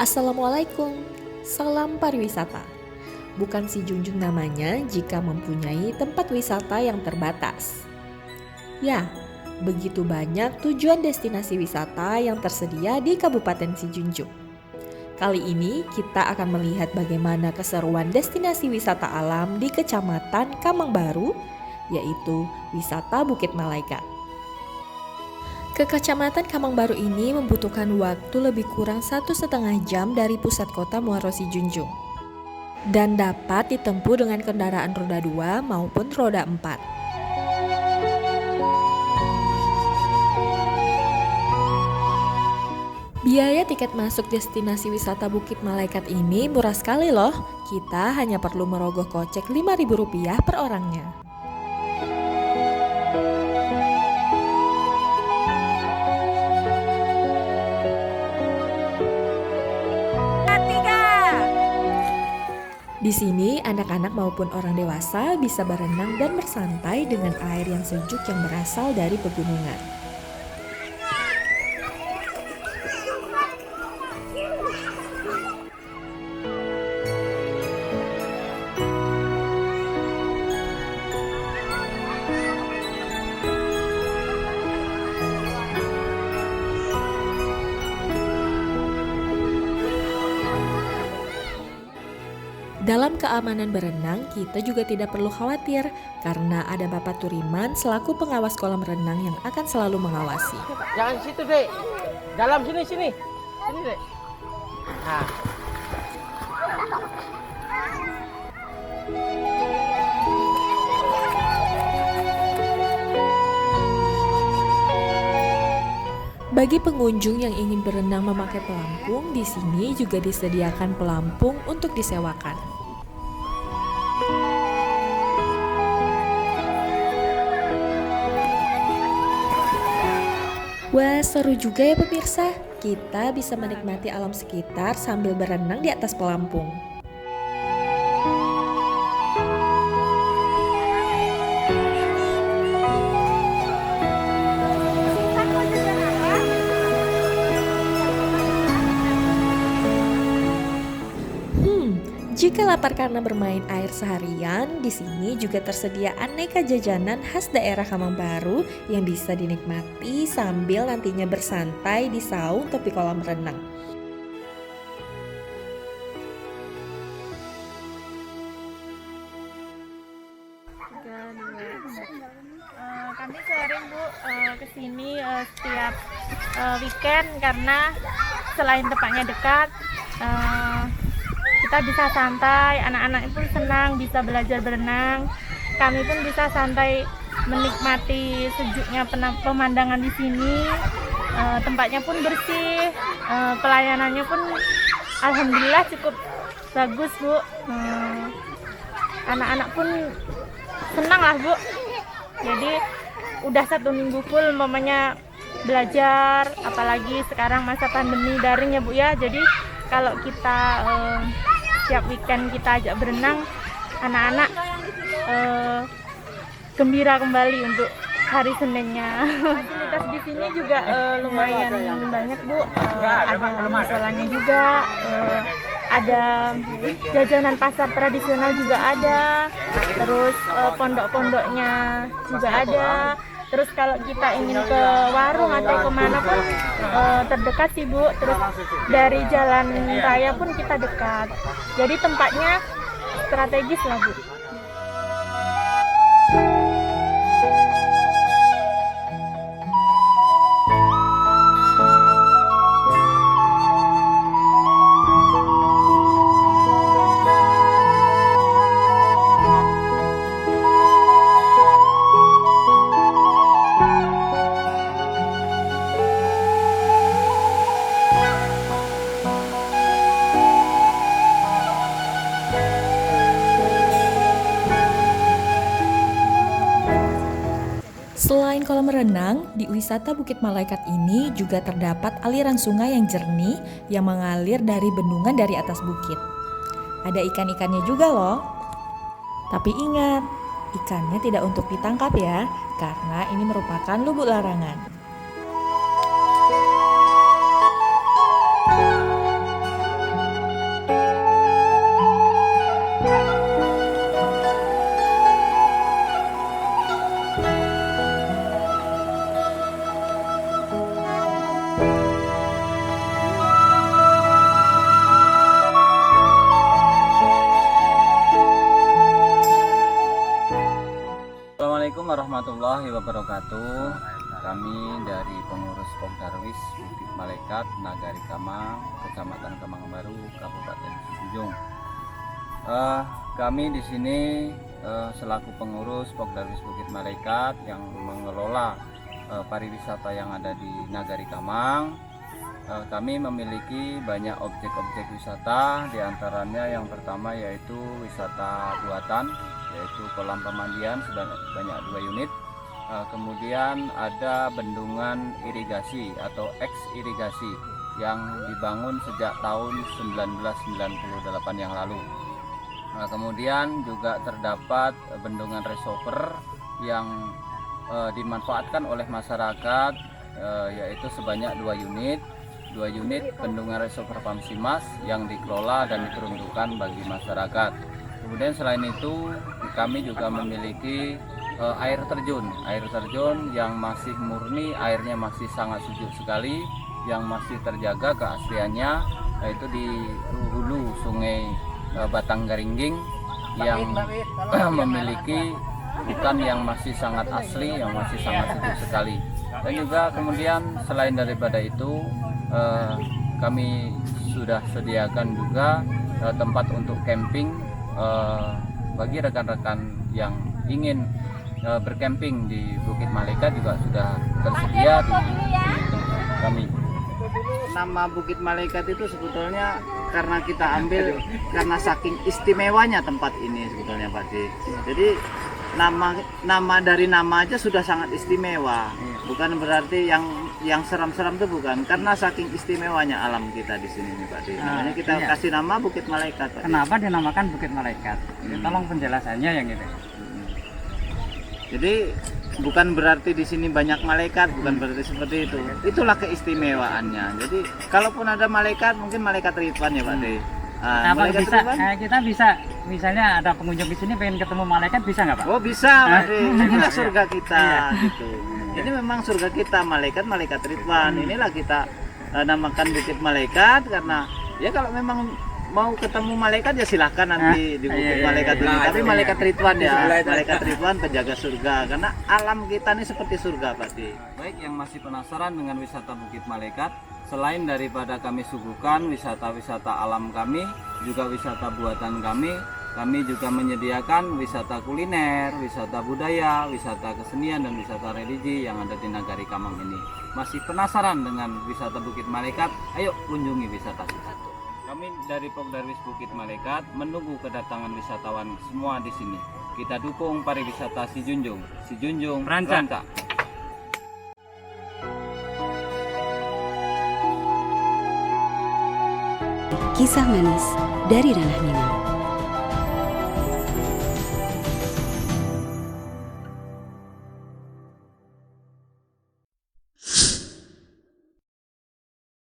Assalamualaikum, salam pariwisata. Bukan si junjung namanya jika mempunyai tempat wisata yang terbatas. Ya, begitu banyak tujuan destinasi wisata yang tersedia di Kabupaten Sijunjung. Kali ini kita akan melihat bagaimana keseruan destinasi wisata alam di Kecamatan Kamangbaru, yaitu wisata Bukit Malaikat. Ke Kecamatan Kamangbaru ini membutuhkan waktu lebih kurang 1,5 jam dari pusat kota Muaro Sijunjung dan dapat ditempuh dengan kendaraan roda 2 maupun roda 4. Biaya tiket masuk destinasi wisata Bukit Malaikat ini murah sekali loh. Kita hanya perlu merogoh kocek Rp5.000 per orangnya. Di sini, anak-anak maupun orang dewasa bisa berenang dan bersantai dengan air yang sejuk yang berasal dari pegunungan. Dalam keamanan berenang, kita juga tidak perlu khawatir karena ada Bapak Turiman selaku pengawas kolam renang yang akan selalu mengawasi. Jangan situ, Dek. Dalam sini. Sini, Dek. Nah. Bagi pengunjung yang ingin berenang memakai pelampung, di sini juga disediakan pelampung untuk disewakan. Wah, seru juga ya pemirsa. Kita bisa menikmati alam sekitar sambil berenang di atas pelampung. Jika lapar karena bermain air seharian, di sini juga tersedia aneka jajanan khas daerah Kamangbaru yang bisa dinikmati sambil nantinya bersantai di saung tepi kolam renang. Kami sering kesini setiap weekend karena selain tempatnya dekat, kita bisa santai, anak-anak pun senang bisa belajar berenang. Kami pun bisa santai menikmati sejuknya pemandangan di sini. Tempatnya pun bersih, pelayanannya pun alhamdulillah cukup bagus, Bu. Anak-anak pun senang lah, Bu. Jadi udah 1 minggu full umpamanya belajar, apalagi sekarang masa pandemi daring ya, Bu ya. Jadi kalau kita setiap weekend kita ajak berenang, anak-anak gembira kembali untuk hari Seninnya. Fasilitas di sini juga lumayan banyak, Bu. Ada musolanya juga, ada jajanan pasar tradisional juga ada, terus pondok-pondoknya juga ada. Terus kalau kita ingin ke warung atau kemana pun terdekat sih, Bu. Terus dari jalan raya pun kita dekat. Jadi tempatnya strategis lah, Bu. Selain kolam renang, di wisata Bukit Malaikat ini juga terdapat aliran sungai yang jernih yang mengalir dari bendungan dari atas bukit. Ada ikan-ikannya juga loh. Tapi ingat, ikannya tidak untuk ditangkap ya, karena ini merupakan lubuk larangan. warahmatullahi wabarakatuh. Kami dari pengurus Pogdarwis Bukit Malaikat, Nagari Kamang, Kecamatan Kamang Baru, Kabupaten Sijunjung. Kami di sini selaku pengurus Pogdarwis Bukit Malaikat yang mengelola pariwisata yang ada di Nagari Kamang. Kami memiliki banyak objek-objek wisata, diantaranya yang pertama yaitu wisata buatan, yaitu kolam pemandian sebanyak 2 unit. Kemudian ada bendungan irigasi atau eks-irigasi yang dibangun sejak tahun 1998 yang lalu. Kemudian juga terdapat bendungan reservoir yang dimanfaatkan oleh masyarakat, yaitu sebanyak 2 unit. 2 unit bendungan reservoir Pamsimas yang dikelola dan diperuntukkan bagi masyarakat. Kemudian selain itu kami juga memiliki air terjun yang masih murni, airnya masih sangat sejuk sekali, yang masih terjaga keasliannya, yaitu di hulu Sungai Batanggaringging yang memiliki hutan yang masih sangat asli, yang masih sangat sejuk sekali. Dan juga kemudian selain daripada itu kami sudah sediakan juga tempat untuk camping bagi rekan-rekan yang ingin bercamping di Bukit Malaikat juga sudah tersedia di tempat kami. Nama Bukit Malaikat itu sebetulnya karena kita ambil karena saking istimewanya tempat ini sebetulnya Pak D. Jadi nama dari nama aja sudah sangat istimewa. Bukan berarti yang seram-seram itu bukan, karena saking istimewanya alam kita di sini nih Pak D. Makanya kita kasih nama Bukit Malaikat, Pak D. Kenapa dinamakan Bukit Malaikat? Tolong penjelasannya yang itu. Jadi bukan berarti di sini banyak malaikat, bukan berarti seperti itu. Itulah keistimewaannya. Jadi kalaupun ada malaikat, mungkin malaikat Ridwan ya Pak D. Apa bisa? Kita bisa, misalnya ada pengunjung di sini pengen ketemu malaikat, bisa nggak Pak? Oh bisa Pak D. Inilah surga kita gitu. Ini memang surga kita, malaikat Ridwan. Inilah kita namakan Bukit Malaikat karena ya kalau memang mau ketemu malaikat ya silahkan nanti di Bukit Malaikat ini. Tapi malaikat Ridwan ya, malaikat Ridwan penjaga surga. Karena alam kita ini seperti surga Pak D. Baik yang masih penasaran dengan wisata Bukit Malaikat, selain daripada kami suguhkan wisata-wisata alam kami, juga wisata buatan kami juga menyediakan wisata kuliner, wisata budaya, wisata kesenian, dan wisata religi yang ada di Nagari Kamang ini. Masih penasaran dengan wisata Bukit Malaikat? Ayo kunjungi wisata kita. Kami dari Pogdarwis Bukit Malaikat menunggu kedatangan wisatawan semua di sini. Kita dukung pariwisata Sijunjung Rancak. Kisah manis dari Ranah Minang.